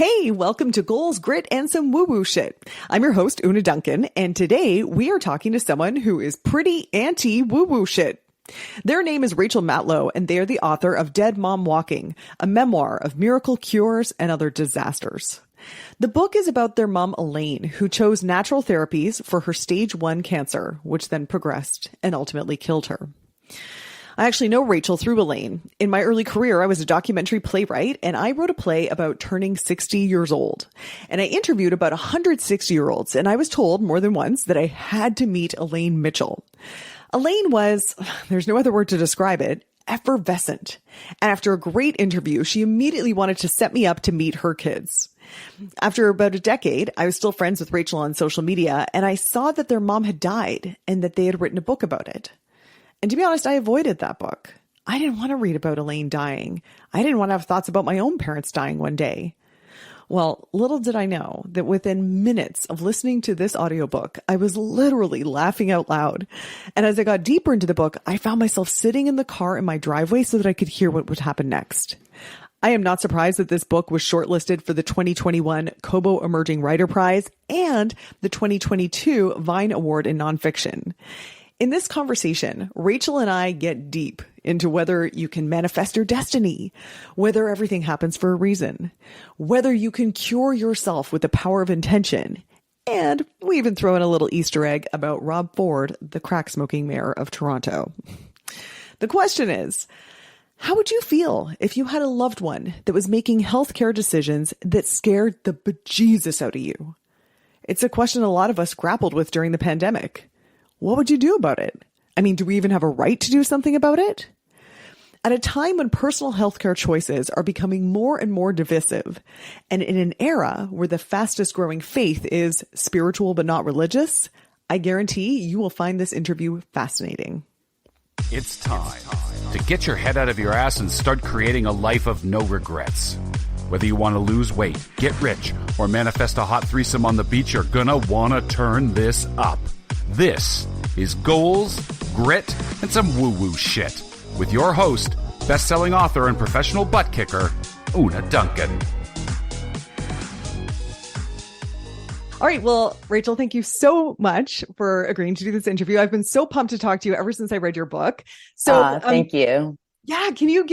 Hey, welcome to Goals, Grit, and some woo-woo shit. I'm your host, Una Duncan, and today we are talking to someone who is pretty anti-woo-woo shit. Their name is Rachel Matlow, and they are the author of Dead Mom Walking, a memoir of miracle cures and other disasters. The book is about their mom, Elaine, who chose natural therapies for her stage 1 cancer, which then progressed and ultimately killed her. I actually know Rachel through Elaine. In my early career, I was a documentary playwright, and I wrote a play about turning 60 years old. And I interviewed about 100 60-year-olds, and I was told more than once that I had to meet Elaine Mitchell. Elaine was, there's no other word to describe it, effervescent. And after a great interview, she immediately wanted to set me up to meet her kids. After about a decade, I was still friends with Rachel on social media, and I saw that their mom had died and that they had written a book about it. And to be honest, I avoided that book. I didn't want to read about Elaine dying. I didn't want to have thoughts about my own parents dying one day. Well, little did I know that within minutes of listening to this audiobook, I was literally laughing out loud. And as I got deeper into the book, I found myself sitting in the car in my driveway so that I could hear what would happen next. I am not surprised that this book was shortlisted for the 2021 Kobo Emerging Writer Prize and the 2022 Vine Award in Nonfiction. In this conversation, Rachel and I get deep into whether you can manifest your destiny, whether everything happens for a reason, whether you can cure yourself with the power of intention, and we even throw in a little Easter egg about Rob Ford, the crack-smoking mayor of Toronto. The question is, how would you feel if you had a loved one that was making healthcare decisions that scared the bejesus out of you? It's a question a lot of us grappled with during the pandemic. What would you do about it? I mean, do we even have a right to do something about it? At a time when personal healthcare choices are becoming more and more divisive, and in an era where the fastest growing faith is spiritual but not religious, I guarantee you will find this interview fascinating. It's time to get your head out of your ass and start creating a life of no regrets. Whether you want to lose weight, get rich, or manifest a hot threesome on the beach, you're gonna want to turn this up. This is Goals, Grit, and some woo-woo shit with your host, best-selling author and professional butt kicker, Una Duncan. All right. Well, Rachel, thank you so much for agreeing to do this interview. I've been so pumped to talk to you ever since I read your book. So thank you. Yeah. Can you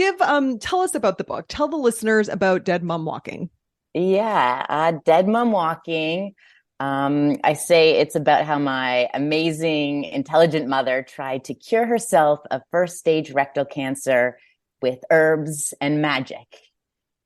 tell us about the book? Tell the listeners about Dead Mom Walking. Yeah. Dead Mom Walking. I say it's about how my amazing, intelligent mother tried to cure herself of first-stage rectal cancer with herbs and magic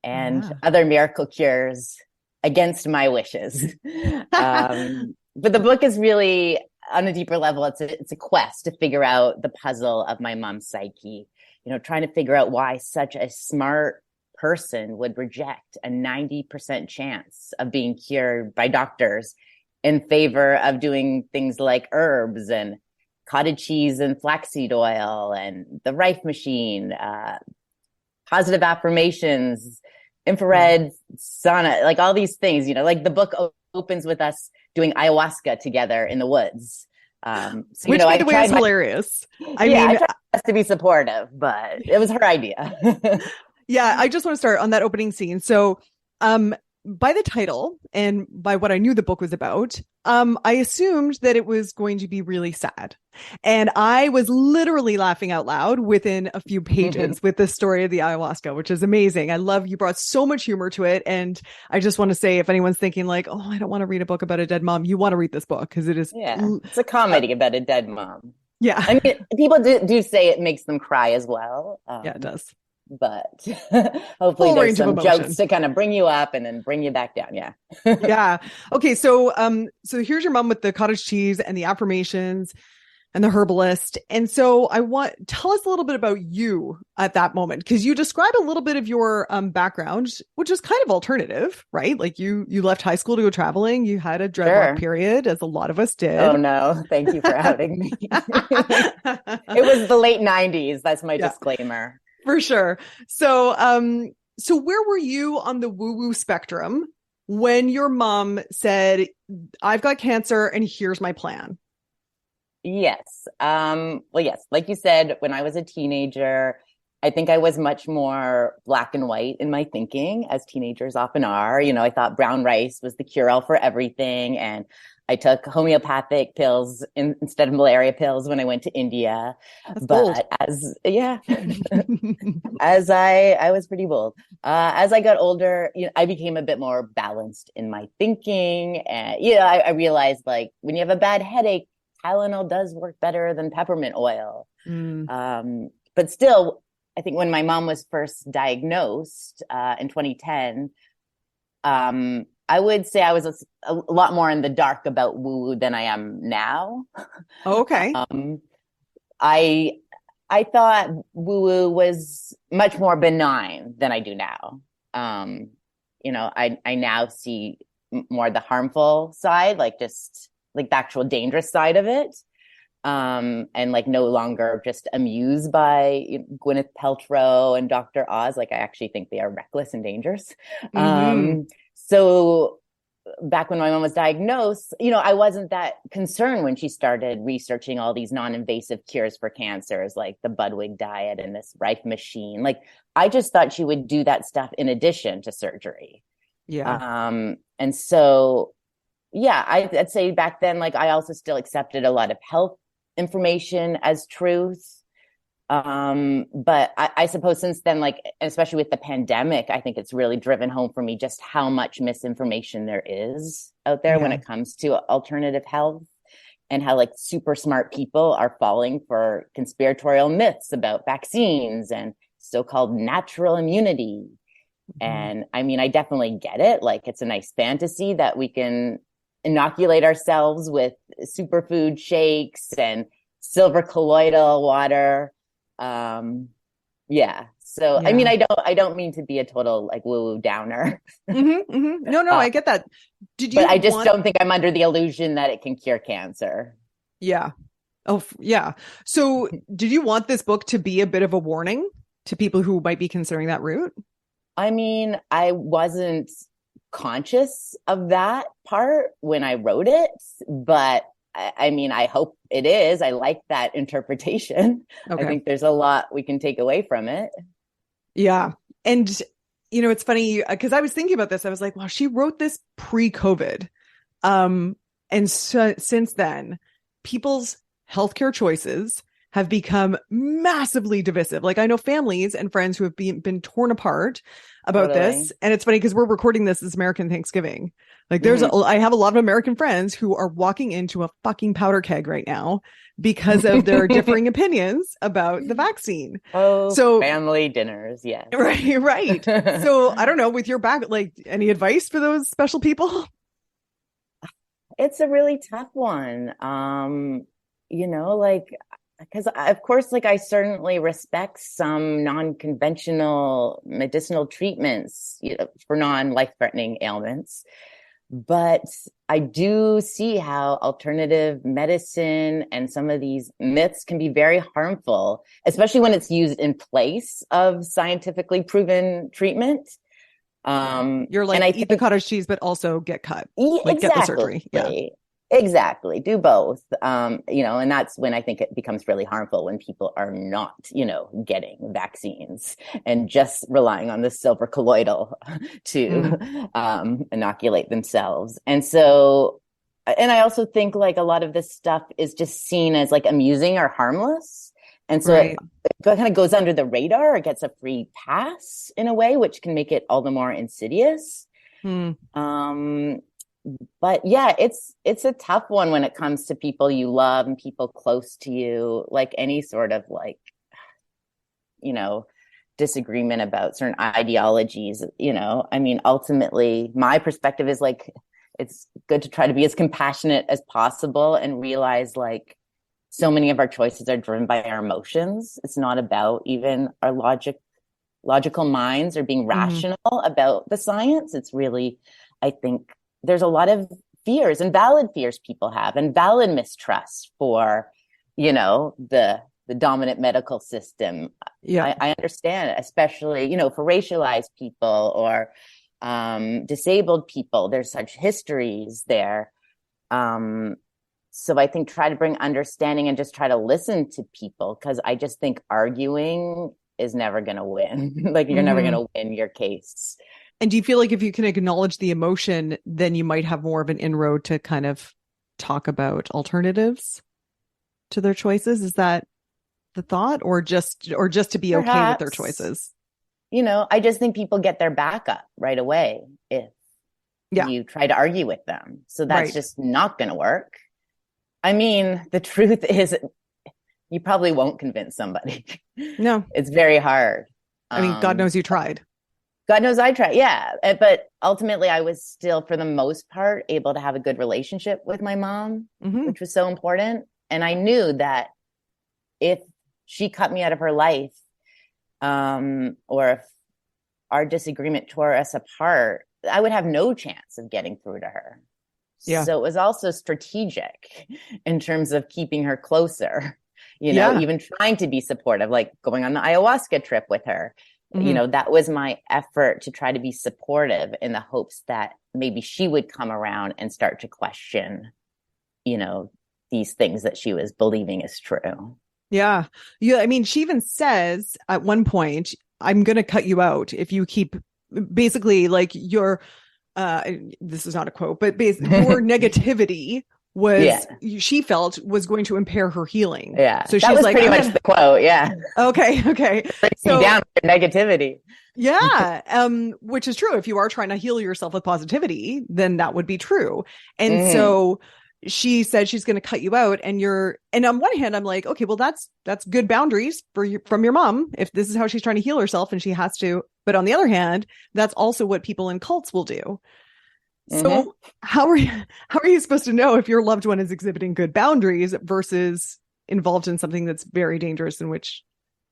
and other miracle cures against my wishes. But the book is really, on a deeper level, it's a quest to figure out the puzzle of my mom's psyche. You know, trying to figure out why such a smart person would reject a 90% chance of being cured by doctors in favor of doing things like herbs and cottage cheese and flaxseed oil and the Rife machine, positive affirmations, infrared sauna, like all these things, you know, like the book opens with us doing ayahuasca together in the woods. So, which, by the way, is hilarious. I tried to be supportive, but it was her idea. Yeah, I just want to start on that opening scene. So, by the title and by what I knew the book was about, I assumed that it was going to be really sad. And I was literally laughing out loud within a few pages with the story of the ayahuasca, which is amazing. I love you brought so much humor to it. And I just want to say, if anyone's thinking like, oh, I don't want to read a book about a dead mom, you want to read this book because it is. Yeah, it's a comedy about a dead mom. Yeah. I mean, people do say it makes them cry as well. Yeah, it does. But hopefully there's some jokes to kind of bring you up and then bring you back down. Yeah. Yeah. Okay. So here's your mom with the cottage cheese and the affirmations and the herbalist. And so tell us a little bit about you at that moment, because you describe a little bit of your background, which is kind of alternative, right? Like you left high school to go traveling. You had a dreadlock period, as a lot of us did. Oh no, thank you for having me. It was the late 90s. That's my disclaimer. For sure. So where were you on the woo-woo spectrum when your mom said, I've got cancer and here's my plan? Yes. Well, yes. Like you said, when I was a teenager, I think I was much more black and white in my thinking, as teenagers often are. I thought brown rice was the cure-all for everything. And I took homeopathic pills instead of malaria pills when I went to India. That's bold. I was pretty bold. As I got older, I became a bit more balanced in my thinking. And, I realized, like, when you have a bad headache, Tylenol does work better than peppermint oil. But still, I think when my mom was first diagnosed in 2010, I would say I was a lot more in the dark about woo-woo than I am now. Oh, okay. I thought woo-woo was much more benign than I do now. I now see more the harmful side, like just like the actual dangerous side of it. And like no longer just amused by Gwyneth Paltrow and Dr. Oz. Like I actually think they are reckless and dangerous. So back when my mom was diagnosed, I wasn't that concerned when she started researching all these non-invasive cures for cancers, like the Budwig diet and this Rife machine. Like I just thought she would do that stuff in addition to surgery. Yeah. And so, yeah, I'd say back then, like I also still accepted a lot of health information as truth. But I suppose since then, like, especially with the pandemic, I think it's really driven home for me just how much misinformation there is out there when it comes to alternative health, and how like super smart people are falling for conspiratorial myths about vaccines and so-called natural immunity. And I mean, I definitely get it. Like it's a nice fantasy that we can inoculate ourselves with superfood shakes and silver colloidal water. So I mean, I don't mean to be a total like woo-woo downer. No, I get that. But I just don't think I'm under the illusion that it can cure cancer. Yeah. Oh, yeah. So did you want this book to be a bit of a warning to people who might be considering that route? I mean, I wasn't conscious of that part when I wrote it, but I mean, I hope it is. I like that interpretation. Okay. I think there's a lot we can take away from it. Yeah. And, it's funny because I was thinking about this. I was like, well, she wrote this pre-COVID. And so since then, people's healthcare choices have become massively divisive. Like I know families and friends who have been torn apart about this. And it's funny because we're recording this American Thanksgiving. Like I have a lot of American friends who are walking into a fucking powder keg right now because of their differing opinions about the vaccine. Oh, so family dinners. Yes. Right. So I don't know, with your back, like any advice for those special people? It's a really tough one. Because of course, like I certainly respect some non-conventional medicinal treatments, for non-life-threatening ailments. But I do see how alternative medicine and some of these myths can be very harmful, especially when it's used in place of scientifically proven treatment. You're like, and eat the cottage cheese, but also get cut. Like, get the surgery. Yeah. Exactly. Do both. And that's when I think it becomes really harmful when people are not, getting vaccines and just relying on the silver colloidal to inoculate themselves. And so, and I also think like a lot of this stuff is just seen as like amusing or harmless. And so it kind of goes under the radar or gets a free pass in a way, which can make it all the more insidious. But yeah, it's a tough one when it comes to people you love and people close to you, like any sort of like, disagreement about certain ideologies, I mean, ultimately my perspective is like, it's good to try to be as compassionate as possible and realize like so many of our choices are driven by our emotions. It's not about even our logical minds or being rational about the science. It's really, I think, there's a lot of fears and valid fears people have and valid mistrust for, the dominant medical system. Yeah. I understand, especially, for racialized people or disabled people. There's such histories there. So I think try to bring understanding and just try to listen to people, because I just think arguing is never going to win. Like you're never going to win your case. And do you feel like if you can acknowledge the emotion, then you might have more of an inroad to kind of talk about alternatives to their choices? Is that the thought, or just to be Perhaps, okay with their choices? I just think people get their back up right away if you try to argue with them. So that's just not going to work. I mean, the truth is you probably won't convince somebody. No. It's very hard. I mean, God knows you tried. God knows I tried. Yeah. But ultimately I was still, for the most part, able to have a good relationship with my mom, which was so important. And I knew that if she cut me out of her life, or if our disagreement tore us apart, I would have no chance of getting through to her. Yeah. So it was also strategic in terms of keeping her closer, even trying to be supportive, like going on the ayahuasca trip with her. That was my effort to try to be supportive in the hopes that maybe she would come around and start to question, these things that she was believing is true. Yeah. Yeah. I mean, she even says at one point, I'm going to cut you out if you keep basically like your, this is not a quote, but basically your negativity was, she felt was going to impair her healing. Yeah. So that she's was like, pretty much the quote. Yeah. Okay. So down with negativity. Yeah. Which is true. If you are trying to heal yourself with positivity, then that would be true. And so she said she's going to cut you out, and on one hand, I'm like, okay, well, that's good boundaries from your mom. If this is how she's trying to heal herself and she has to, but on the other hand, that's also what people in cults will do. So how are you supposed to know if your loved one is exhibiting good boundaries versus involved in something that's very dangerous, in which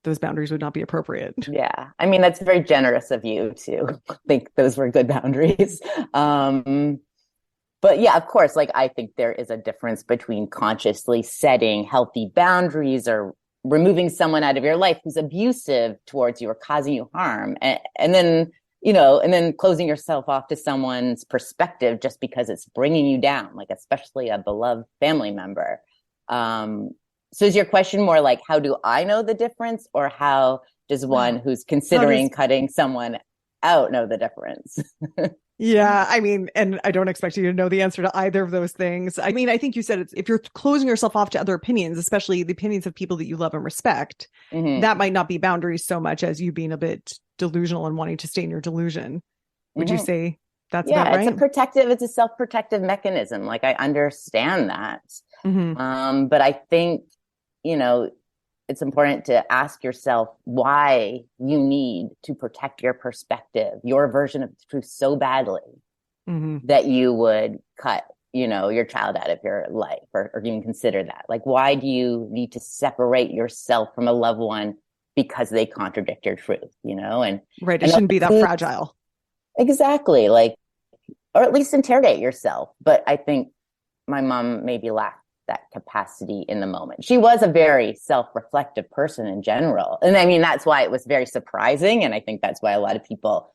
those boundaries would not be appropriate? Yeah. I mean, that's very generous of you to think those were good boundaries. But yeah, of course, like I think there is a difference between consciously setting healthy boundaries or removing someone out of your life who's abusive towards you or causing you harm. And then closing yourself off to someone's perspective just because it's bringing you down, like especially a beloved family member. So is your question more like, how do I know the difference, or how does one who's considering cutting someone out know the difference? Yeah, I mean, and I don't expect you to know the answer to either of those things. I mean, I think you said if you're closing yourself off to other opinions, especially the opinions of people that you love and respect, that might not be boundaries so much as you being a bit delusional and wanting to stay in your delusion. Would you say that's about right? It's a self-protective mechanism. Like I understand that. But I think, it's important to ask yourself why you need to protect your perspective, your version of the truth so badly that you would cut, your child out of your life or even consider that. Like, why do you need to separate yourself from a loved one because they contradict your truth, And right. It shouldn't be that fragile. Exactly. Like, or at least interrogate yourself. But I think my mom maybe lacked that capacity in the moment. She was a very self-reflective person in general. And I mean, that's why it was very surprising. And I think that's why a lot of people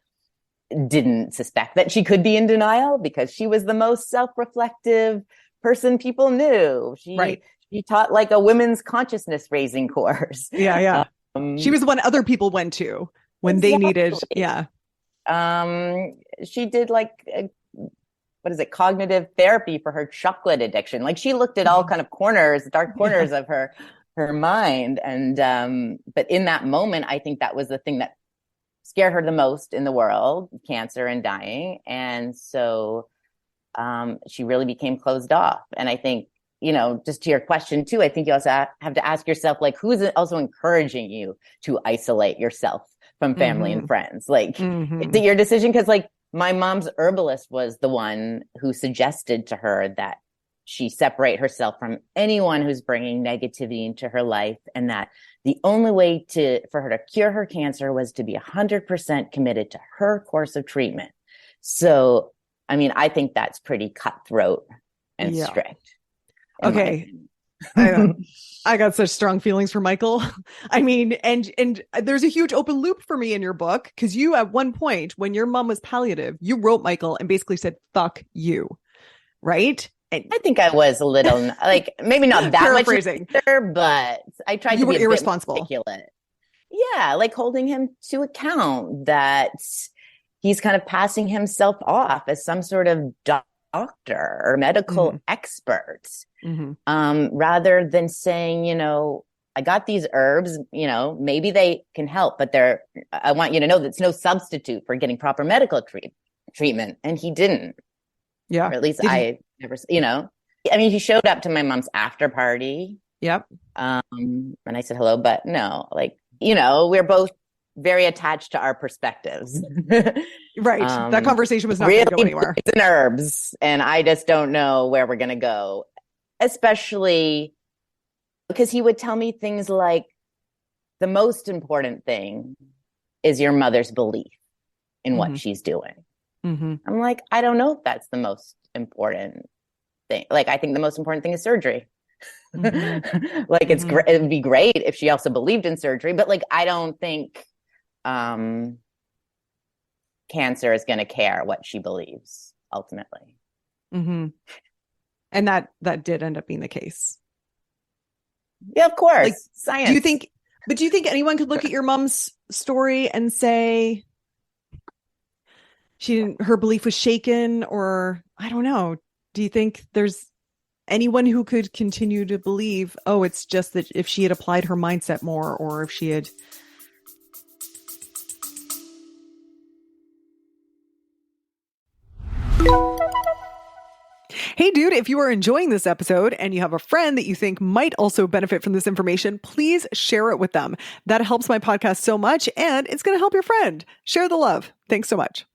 didn't suspect that she could be in denial, because she was the most self-reflective person people knew. She taught like a women's consciousness raising course. Yeah. She was the one other people went to when they needed. Yeah. She did like cognitive therapy for her chocolate addiction. Like she looked at all kind of dark corners of her mind. And, but in that moment, I think that was the thing that scared her the most in the world, cancer and dying. And so, she really became closed off. And I think, just to your question too, I think you also have to ask yourself, like, who is also encouraging you to isolate yourself from family and friends? Like, is it your decision? Cause like, my mom's herbalist was the one who suggested to her that she separate herself from anyone who's bringing negativity into her life, and that the only way for her to cure her cancer was to be 100% committed to her course of treatment. So, I mean, I think that's pretty cutthroat and strict. Okay. I got such strong feelings for Michael. I mean, and there's a huge open loop for me in your book, because you, at one point when your mom was palliative, you wrote Michael and basically said, "Fuck you," right? And I think I was a little like, maybe not that paraphrasing, much, but I tried to be irresponsible. Articulate. yeah, like holding him to account, that he's kind of passing himself off as some sort of doctor or medical expert, rather than saying, I got these herbs, maybe they can help, but I want you to know that's no substitute for getting proper medical treatment. And he didn't. Yeah. Or at least I never, I mean, he showed up to my mom's after party. Yep. And I said hello, but no, like, we're both very attached to our perspectives. Right. That conversation was not really going to go anywhere. It's in herbs, and I just don't know where we're going to go, especially because he would tell me things like, the most important thing is your mother's belief in what she's doing. I'm like, I don't know if that's the most important thing. Like, I think the most important thing is surgery. Like, it's great. It would be great if she also believed in surgery, but like, I don't think cancer is going to care what she believes ultimately. And that did end up being the case. Yeah, of course. Like, science. Do you think anyone could look at your mom's story and say her belief was shaken, or I don't know. Do you think there's anyone who could continue to believe, oh, it's just that if she had applied her mindset more, or if she had... Hey, dude, if you are enjoying this episode and you have a friend that you think might also benefit from this information, please share it with them. That helps my podcast so much, and it's going to help your friend. Share the love. Thanks so much.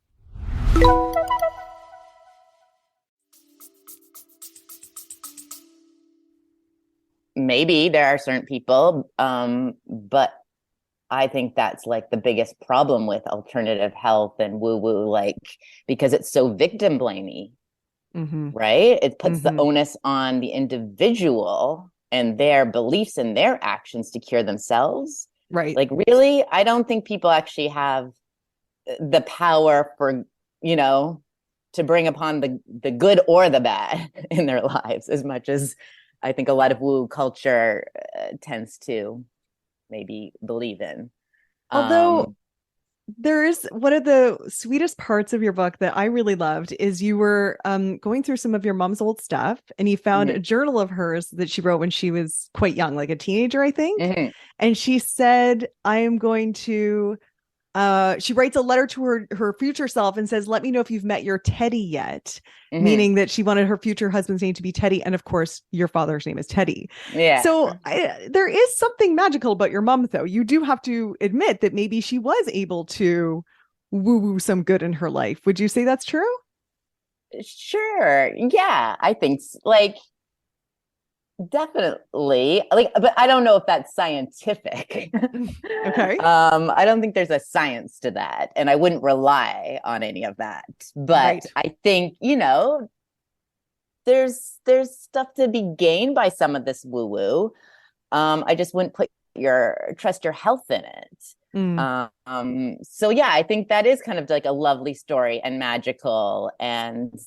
Maybe there are certain people, but I think that's like the biggest problem with alternative health and woo-woo, like, because it's so victim blamey. Right? It puts the onus on the individual and their beliefs and their actions to cure themselves. Right. Like, really, I don't think people actually have the power for, to bring upon the good or the bad in their lives, as much as I think a lot of woo culture tends to maybe believe in. Although there is one of the sweetest parts of your book that I really loved is you were going through some of your mom's old stuff, and you found a journal of hers that she wrote when she was quite young, like a teenager, I think. And she said, I am going to, she writes a letter to her future self and says, let me know if you've met your Teddy yet, meaning that she wanted her future husband's name to be Teddy. And of course, your father's name is Teddy. Yeah. So there is something magical about your mom, though. You do have to admit that maybe she was able to woo-woo some good in her life. Would you say that's true? Sure. Yeah, I think like, definitely. Like, but I don't know if that's scientific. Okay. I don't think there's a science to that, and I wouldn't rely on any of that. But I think, there's stuff to be gained by some of this woo-woo. I just wouldn't trust your health in it. So yeah, I think that is kind of like a lovely story and magical. And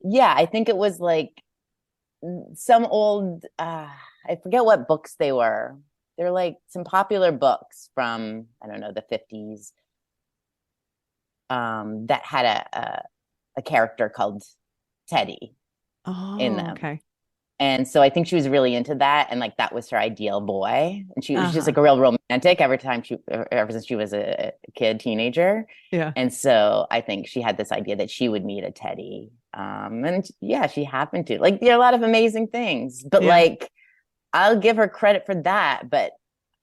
yeah, I think it was like some old, I forget what books they were. They're like some popular books from, I don't know, the 50s, that had a character called Teddy in them. Okay. And so I think she was really into that, and like that was her ideal boy. And she was just like a real romantic ever since she was a teenager. Yeah. And so I think she had this idea that she would meet a Teddy. And yeah, she happened to. Like, there are a lot of amazing things, but like, I'll give her credit for that, but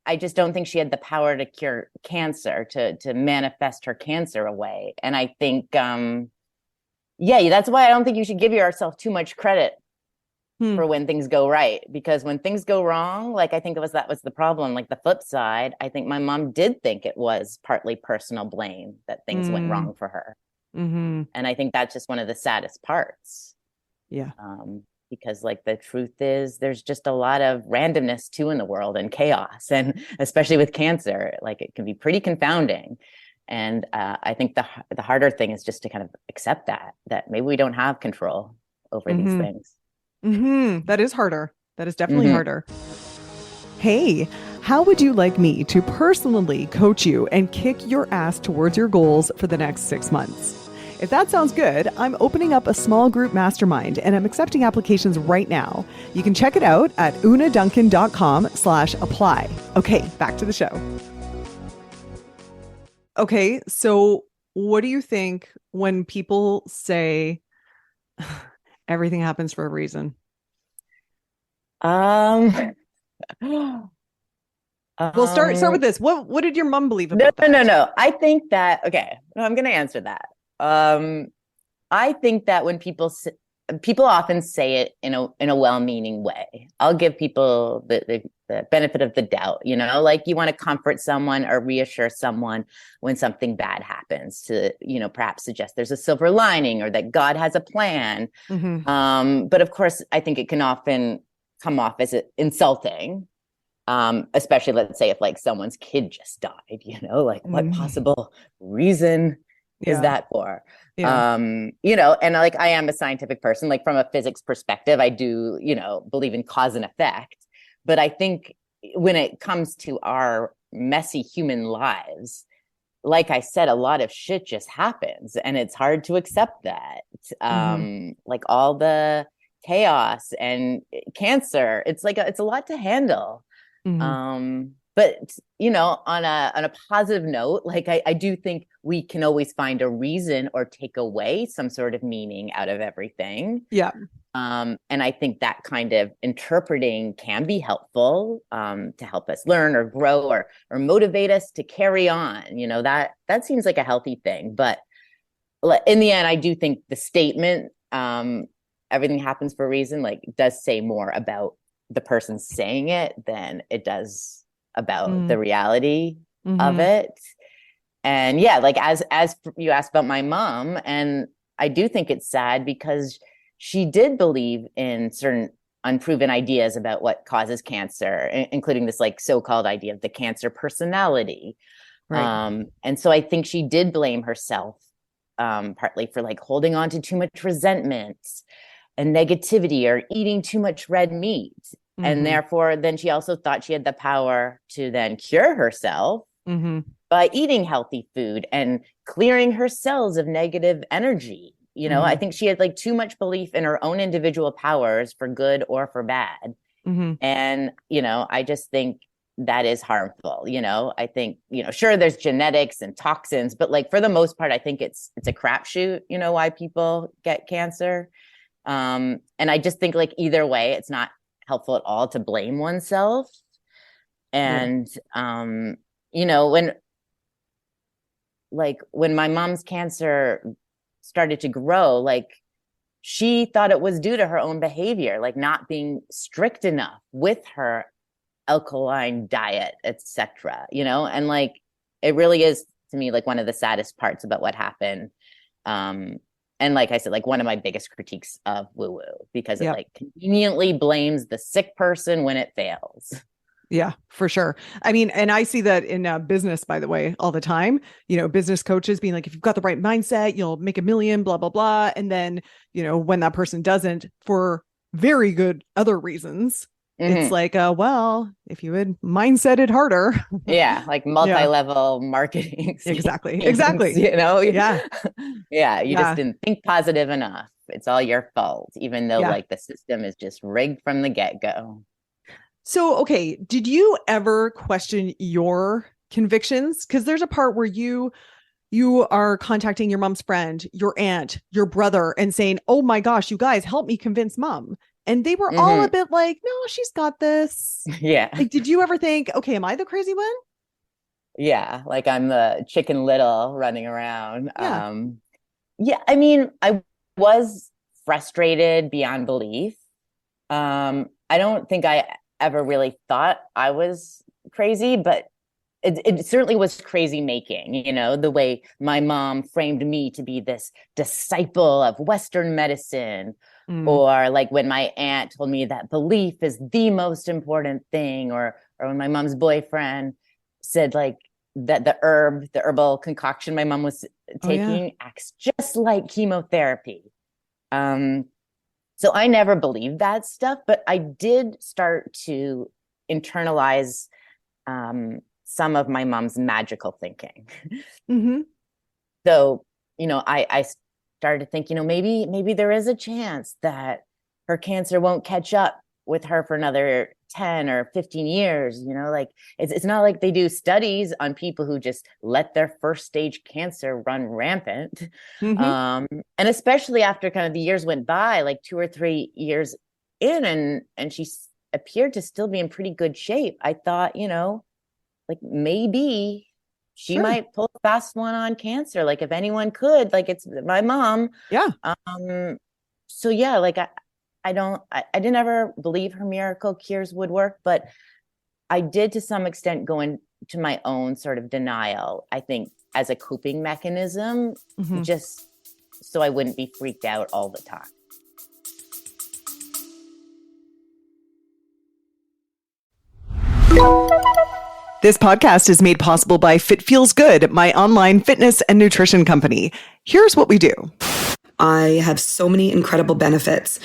I just don't think she had the power to cure cancer, to manifest her cancer away. And I think, that's why I don't think you should give yourself too much credit for when things go right, because when things go wrong, like, I think that was the problem. Like, the flip side, I think my mom did think it was partly personal blame that things went wrong for her. And I think that's just one of the saddest parts. Yeah. Because like, the truth is, there's just a lot of randomness too in the world, and chaos, and especially with cancer, like, it can be pretty confounding. And I think the harder thing is just to kind of accept that maybe we don't have control over these things. That is harder. That is definitely harder. Hey, How would you like me to personally coach you and kick your ass towards your goals for the next 6 months? If that sounds good, I'm opening up a small group mastermind and I'm accepting applications right now. You can check it out at unaduncan.com/apply. Okay, back to the show. Okay, so what do you think when people say everything happens for a reason? Well, start with this. What did your mom believe about that? No. I think that, okay, no, I'm going to answer that. I think that when people often say it in a well-meaning way. I'll give people the benefit of the doubt, like you want to comfort someone or reassure someone when something bad happens to, perhaps suggest there's a silver lining or that God has a plan. Mm-hmm. But of course, I think it can often come off as insulting. Especially let's say if like someone's kid just died, like what possible reason is that for? Yeah. And like I am a scientific person, like from a physics perspective, I do, believe in cause and effect. But I think when it comes to our messy human lives, like I said, a lot of shit just happens and it's hard to accept that. Like all the chaos and cancer, it's a lot to handle. But on a positive note, like I do think we can always find a reason or take away some sort of meaning out of everything. Yeah. And I think that kind of interpreting can be helpful to help us learn or grow or motivate us to carry on. That seems like a healthy thing. But in the end, I do think the statement, everything happens for a reason, like does say more about the person saying it than it does about the reality of it. And yeah, like as you asked about my mom, and I do think it's sad because she did believe in certain unproven ideas about what causes cancer, including this like so-called idea of the cancer personality. Right. And so I think she did blame herself partly for like holding on to too much resentment and negativity or eating too much red meat. And therefore, then she also thought she had the power to then cure herself by eating healthy food and clearing her cells of negative energy. I think she had like too much belief in her own individual powers for good or for bad. And, I just think that is harmful. I think, sure, there's genetics and toxins, but like for the most part, I think it's a crapshoot, why people get cancer. And I just think like either way, it's not helpful at all to blame oneself. And when my mom's cancer started to grow, like she thought it was due to her own behavior, like not being strict enough with her alkaline diet, etc. And like it really is to me like one of the saddest parts about what happened. And like I said, like one of my biggest critiques of woo-woo, because it like conveniently blames the sick person when it fails. Yeah, for sure. I mean, and I see that in business, by the way, all the time, business coaches being like, if you've got the right mindset, you'll make $1 million, blah, blah, blah. And then, when that person doesn't for very good other reasons, it's like, well, if you had mindseted harder. Yeah. Like multi-level marketing. Exactly. Schemes, Yeah. Yeah. You just didn't think positive enough. It's all your fault, even though like the system is just rigged from the get-go. So, okay. Did you ever question your convictions? Because there's a part where you are contacting your mom's friend, your aunt, your brother, and saying, oh my gosh, you guys help me convince mom. And they were all a bit like, no, she's got this. Yeah. Like, did you ever think, okay, am I the crazy one? Yeah. Like I'm the Chicken Little running around. Yeah. Yeah. I mean, I was frustrated beyond belief. I don't think I ever really thought I was crazy, but it certainly was crazy making, the way my mom framed me to be this disciple of Western medicine. Or like when my aunt told me that belief is the most important thing, or when my mom's boyfriend said like that the herbal concoction my mom was taking acts just like chemotherapy. So I never believed that stuff, but I did start to internalize some of my mom's magical thinking. Mm-hmm. So, I started to think, maybe there is a chance that her cancer won't catch up with her for another 10 or 15 years. Like it's not like they do studies on people who just let their first stage cancer run rampant. Mm-hmm. And especially after kind of the years went by, like 2 or 3 years in, and she appeared to still be in pretty good shape. I thought, like maybe she Sure. might pull a fast one on cancer. Like if anyone could, like it's my mom. Yeah. So yeah, like I didn't ever believe her miracle cures would work, but I did to some extent go into my own sort of denial, I think, as a coping mechanism, Mm-hmm. just so I wouldn't be freaked out all the time. This podcast is made possible by Fit Feels Good, my online fitness and nutrition company. Here's what we do. I have so many incredible benefits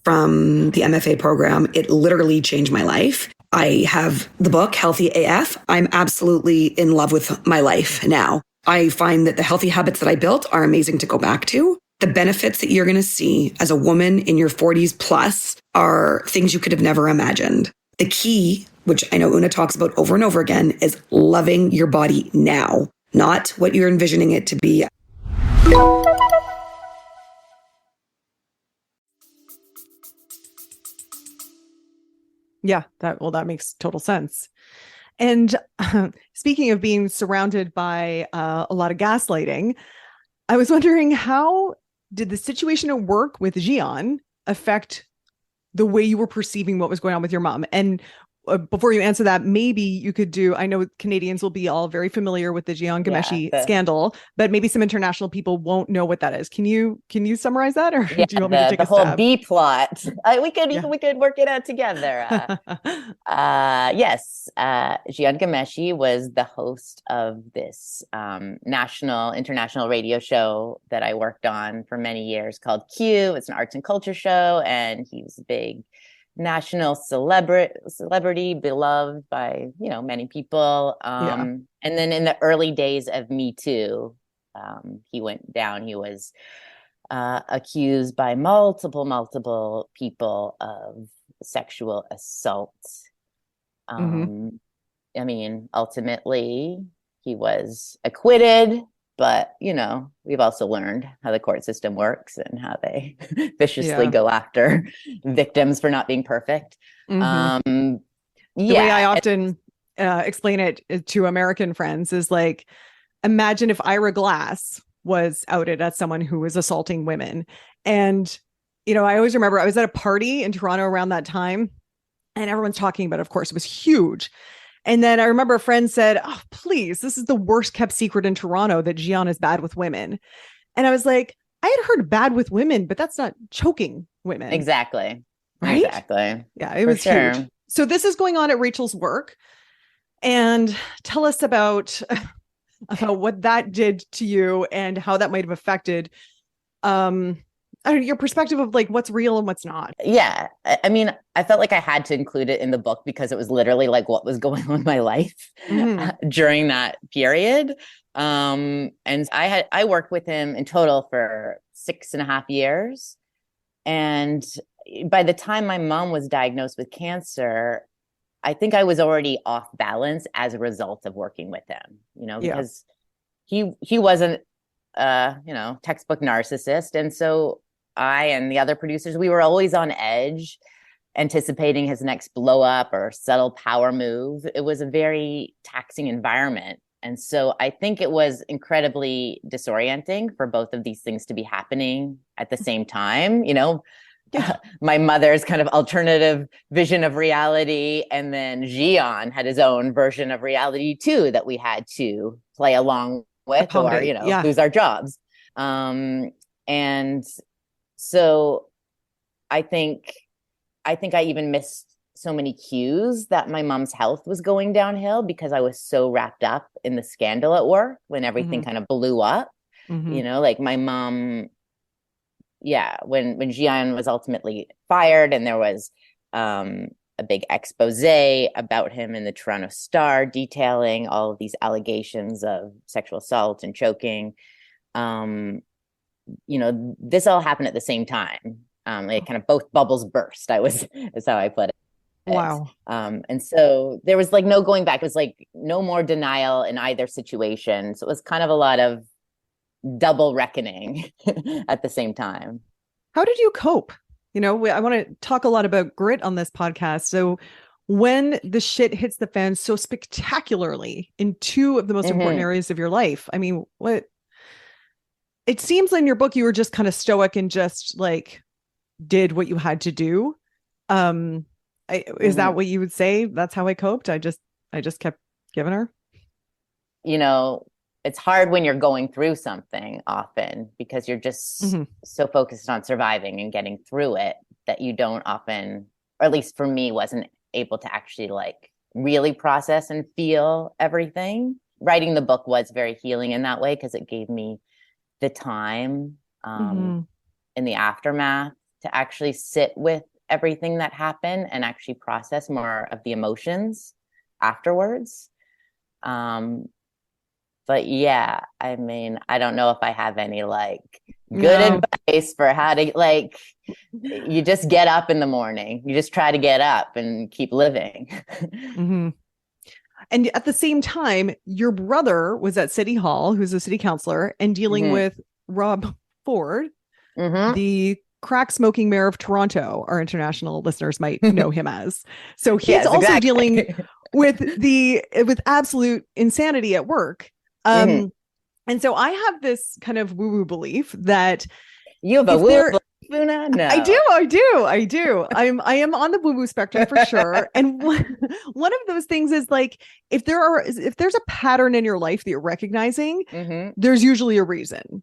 from the MFA program. It literally changed my life. I have the book, Healthy AF. I'm absolutely in love with my life now. I find that the healthy habits that I built are amazing to go back to. The benefits that you're going to see as a woman in your 40s plus are things you could have never imagined. The key, which I know Una talks about over and over again, is loving your body now, not what you're envisioning it to be. Yeah, that makes total sense. And speaking of being surrounded by a lot of gaslighting, I was wondering, how did the situation at work with Gian affect the way you were perceiving what was going on with your mom? And before you answer that, maybe you could do, I know Canadians will be all very familiar with the Gian Ghomeshi scandal, but maybe some international people won't know what that is. Can you summarize that, or do you want me to take the a whole stab? B plot? We could work it out together. Yes, Gian Ghomeshi was the host of this international radio show that I worked on for many years called Q. It's an arts and culture show, and he was a big national celebrity, beloved by many people. And then in the early days of Me Too, he went down. He was accused by multiple people of sexual assault. Mm-hmm. I mean, ultimately, he was acquitted. But, we've also learned how the court system works and how they viciously go after victims for not being perfect. Mm-hmm. The way I often explain it to American friends is like, imagine if Ira Glass was outed as someone who was assaulting women. And, I always remember I was at a party in Toronto around that time, and everyone's talking about it. Of course, it was huge. And then I remember a friend said, "Oh, please, this is the worst kept secret in Toronto that Gian is bad with women." And I was like, I had heard bad with women, but that's not choking women. Exactly. Right? Exactly. Yeah, it was huge. So this is going on at Rachel's work. And tell us about what that did to you and how that might have affected your perspective of like what's real and what's not. Yeah. I mean, I felt like I had to include it in the book because it was literally like what was going on in my life during that period. And I worked with him in total for 6.5 years. And by the time my mom was diagnosed with cancer, I think I was already off balance as a result of working with him, because he wasn't textbook narcissist. And so I and the other producers, we were always on edge, anticipating his next blow up or subtle power move. It was a very taxing environment. And so I think it was incredibly disorienting for both of these things to be happening at the same time. My mother's kind of alternative vision of reality, and then Gian had his own version of reality too that we had to play along with or lose our jobs. And so I think I even missed so many cues that my mom's health was going downhill because I was so wrapped up in the scandal at work when everything kind of blew up. Like my mom, when Gian was ultimately fired and there was a big expose about him in the Toronto Star, detailing all of these allegations of sexual assault and choking. This all happened at the same time. It kind of both bubbles burst. Is how I put it. Wow. And so there was like no going back. It was like no more denial in either situation. So it was kind of a lot of double reckoning at the same time. How did you cope? I want to talk a lot about grit on this podcast. So when the shit hits the fan so spectacularly in two of the most important areas of your life, I mean, it seems in your book, you were just kind of stoic and just like did what you had to do. Is that what you would say? That's how I coped. I just kept giving her. It's hard when you're going through something often because you're just so focused on surviving and getting through it that you don't often, or at least for me, wasn't able to actually like really process and feel everything. Writing the book was very healing in that way because it gave me the time in the aftermath to actually sit with everything that happened and actually process more of the emotions afterwards. But yeah, I mean, I don't know if I have any like good advice for how to like, you just get up in the morning. You just try to get up and keep living. And at the same time, your brother was at City Hall, who's a city councilor, and dealing with Rob Ford, the crack smoking mayor of Toronto. Our international listeners might know him as. So he's also dealing with absolute insanity at work. And so I have this kind of woo-woo belief that you have a woo belief, no. I do. I am on the woo-woo spectrum for sure. And one of those things is like, if there's a pattern in your life that you're recognizing, there's usually a reason,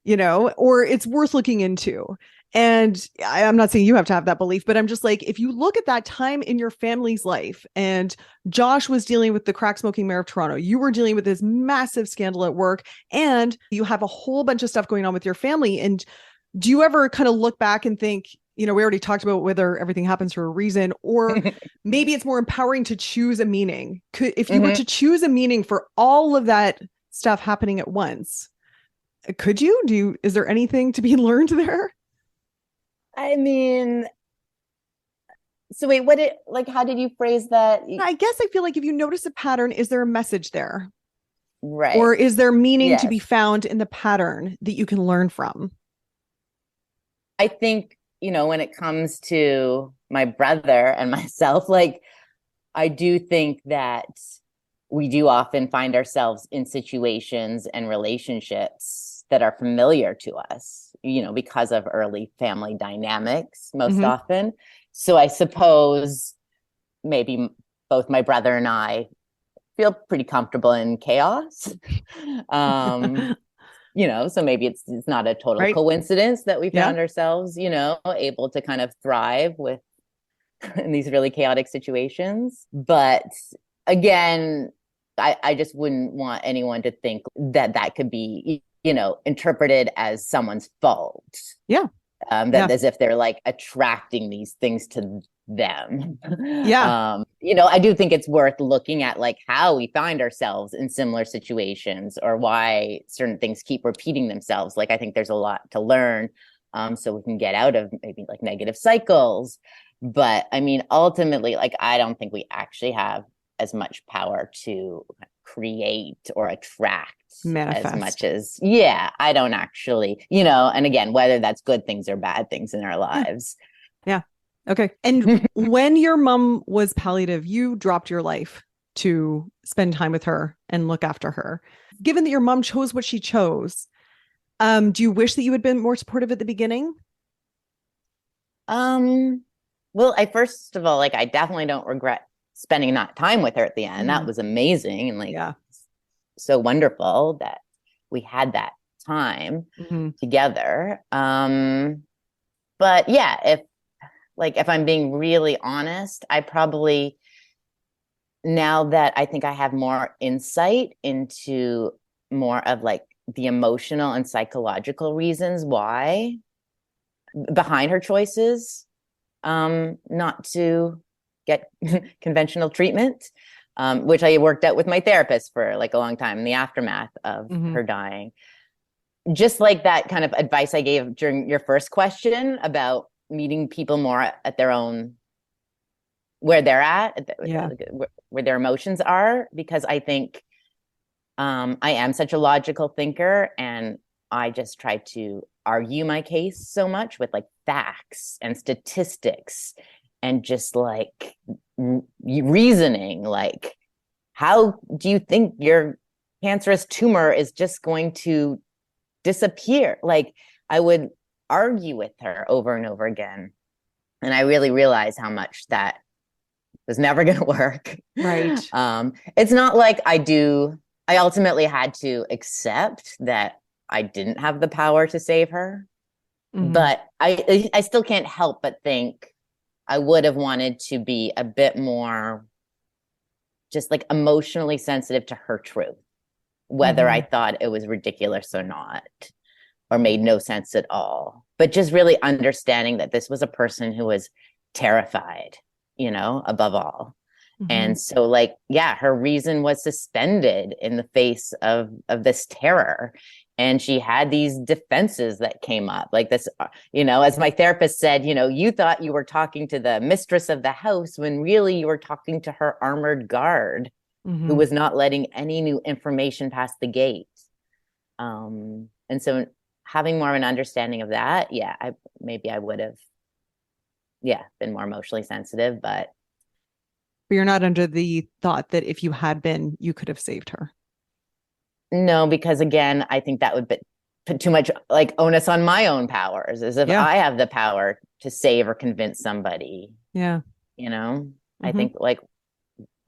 or it's worth looking into. And I'm not saying you have to have that belief, but I'm just like, if you look at that time in your family's life, and Josh was dealing with the crack smoking mayor of Toronto, you were dealing with this massive scandal at work, and you have a whole bunch of stuff going on with your family. And do you ever kind of look back and think, we already talked about whether everything happens for a reason, or maybe it's more empowering to choose a meaning. If you were to choose a meaning for all of that stuff happening at once, could you? Is there anything to be learned there? I mean, so wait, how did you phrase that? I guess I feel like if you notice a pattern, is there a message there? Right. Or is there meaning to be found in the pattern that you can learn from? I think, when it comes to my brother and myself, like, I do think that we do often find ourselves in situations and relationships that are familiar to us, because of early family dynamics most often. So I suppose maybe both my brother and I feel pretty comfortable in chaos. So maybe it's not a total coincidence that we found ourselves, able to kind of thrive in these really chaotic situations. But again, I just wouldn't want anyone to think that could be, interpreted as someone's fault. Yeah. As if they're like attracting these things to them. Yeah. I do think it's worth looking at like how we find ourselves in similar situations or why certain things keep repeating themselves. Like, I think there's a lot to learn, so we can get out of maybe like negative cycles. But I mean, ultimately, like, I don't think we actually have as much power to create or attract manifest as much as I don't actually, and again, whether that's good things or bad things in our lives. Yeah. Okay. And when your mom was palliative, you dropped your life to spend time with her and look after her. Given that your mom chose what she chose, do you wish that you had been more supportive at the beginning? Well, first of all, like, I definitely don't regret spending that time with her at the end. That was amazing. And like, so wonderful that we had that time together. But yeah, if I'm being really honest, I probably, now that I think I have more insight into more of like the emotional and psychological reasons why behind her choices, not to get conventional treatment, which I worked out with my therapist for like a long time in the aftermath of her dying. Just like that kind of advice I gave during your first question about meeting people more at their own, where they're at, where their emotions are, because I think I am such a logical thinker, and I just try to argue my case so much with like facts and statistics and just like reasoning. Like, how do you think your cancerous tumor is just going to disappear? Like, I would argue with her over and over again. And I really realized how much that was never going to work. Right. It's not like I ultimately had to accept that I didn't have the power to save her. But I still can't help but think I would have wanted to be a bit more just like emotionally sensitive to her truth, whether I thought it was ridiculous or not, or made no sense at all. But just really understanding that this was a person who was terrified, above all. And so like, her reason was suspended in the face of this terror. And she had these defenses that came up like this, as my therapist said, you thought you were talking to the mistress of the house when really you were talking to her armored guard who was not letting any new information past the gate. And so having more of an understanding of that, I would have, been more emotionally sensitive, but you're not under the thought that if you had been, you could have saved her. No, because again, I think that would put too much like onus on my own powers, as if I have the power to save or convince somebody. Yeah. I think like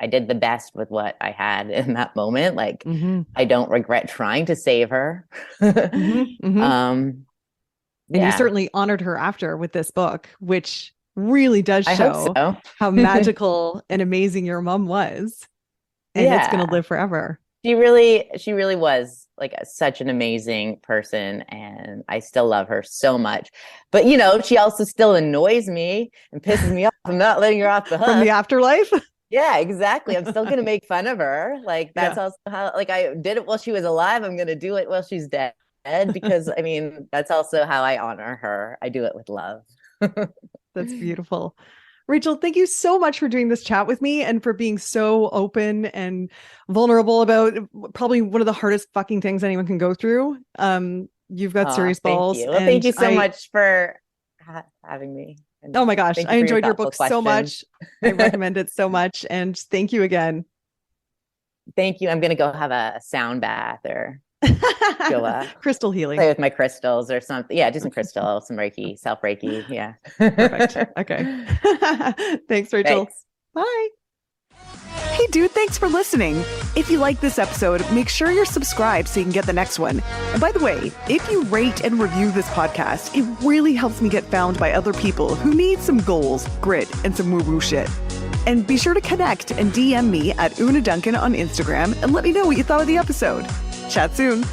I did the best with what I had in that moment. Like I don't regret trying to save her. And you certainly honored her after with this book, which really does show how magical and amazing your mom was. And it's going to live forever. She really was like such an amazing person, and I still love her so much. But she also still annoys me and pisses me off. I'm not letting her off the hook. From the afterlife? Yeah, exactly. I'm still going to make fun of her. Like that's also how, like I did it while she was alive. I'm going to do it while she's dead, because I mean, that's also how I honor her. I do it with love. That's beautiful. Rachel, thank you so much for doing this chat with me and for being so open and vulnerable about probably one of the hardest fucking things anyone can go through. You've got serious balls. Thank you. Well, thank you so much for having me. And oh my gosh, I enjoyed your book so much. I recommend it so much. And thank you again. Thank you. I'm going to go have a sound bath or go crystal healing, play with my crystals or something. Yeah, do some crystal, some Reiki, self Reiki. Yeah. Perfect. Okay. Thanks, Rachel. Thanks. Bye. Hey dude, thanks for listening. If you like this episode, make sure you're subscribed so you can get the next one. And by the way, if you rate and review this podcast, it really helps me get found by other people who need some goals, grit, and some woo-woo shit. And be sure to connect and DM me at Una Duncan on Instagram and let me know what you thought of the episode. Chat soon.